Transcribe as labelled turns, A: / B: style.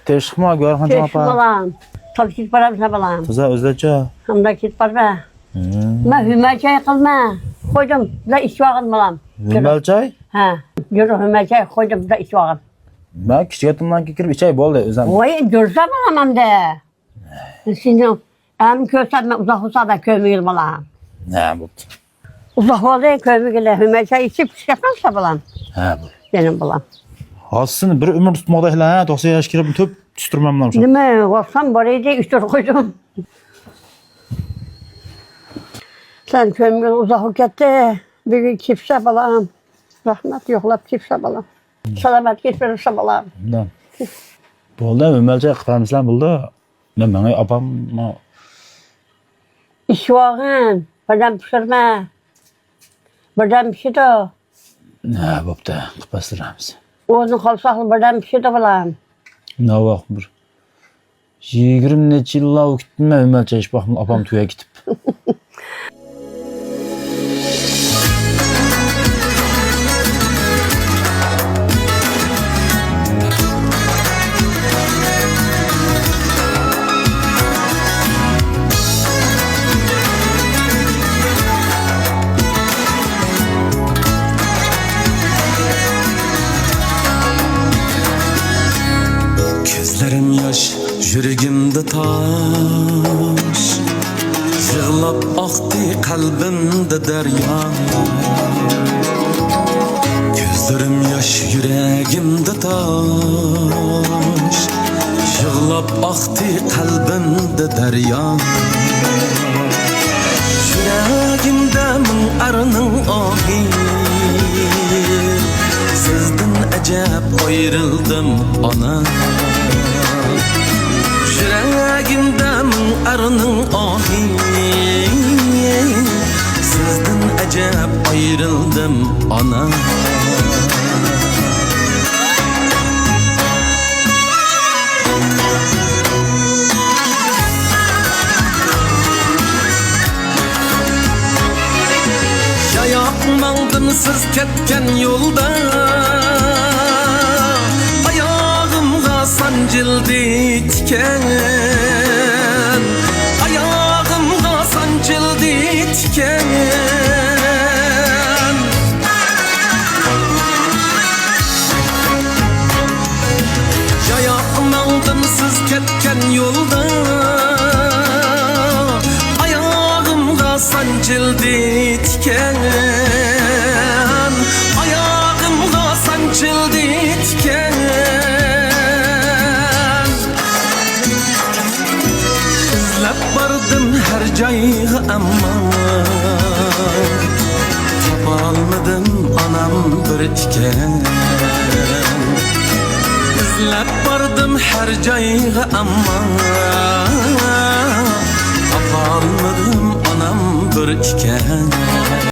A: Teşkima görün
B: Teşkil
A: apa.
B: balam. Tabii kit param sa balam.
A: Tuza özleçe.
B: Hamda kit parma. Ma hümerçay kılma. Koydum da iş vakit balam.
A: Hümmel çay?
B: Ha. Yürü hümerçay koydum da iş vakit.
A: Ben küçük yatıımdan kirip içey boldu özlem.
B: Oy dursa balam hem de. Şimdi hem köysem uzak olsa da köymüyor balam.
A: Ne bu?
B: Uzak oldu köymüyor. Hümerçay içip çıkarsa balam.
A: Ha bu.
B: Benim balam.
A: Aslında bir ömür tutmada hele ha 90 yaş kirip töp tüstürmem lazım.
B: Değil mi? Korksam burayı da üç tur koydum. Sen köymüyor uzak gitti. Bir gün çipse balam. Rahmet yoklap çipse balam. Selamet geçmemişse balam.
A: Ne? Boldu Hümmel çay kıtarmışlar buldu. Ne bana apam
B: İş vakın. Buradan pişirme. Buradan pişirdi.
A: ne boptu kıpastıramiz.
B: Onu kalsaklı buradan pişirdi balam.
A: Ne vakt bir. 20 neçe yılla okuttum ben Hümmel çay iş bakım apam tüye gitip.
C: Gözlerim yaş, yüreğimde taş. Yığlap aktı kalbimde derya. Gözlerim yaş, yüreğimde taş. Yığlap aktı kalbimde derya. Yüreğimde min arının ahi. Sizden acep ayrıldım ana. Yüreğimde min arının ahi. Sizden acep ayrıldım ana. Ayağım siz ketken yolda. Ayağımga sancıldı tiken. Ayağımga sancıldı tiken. Ayağım siz ketken yolda. Ayağımga sancıldı tiken. Ayağımga sancıldı tiken. İzlep vardım her cayga ama tapalmadım anam bir tiken. İzlep vardım her cayga ama tapalmadım anam bir tiken.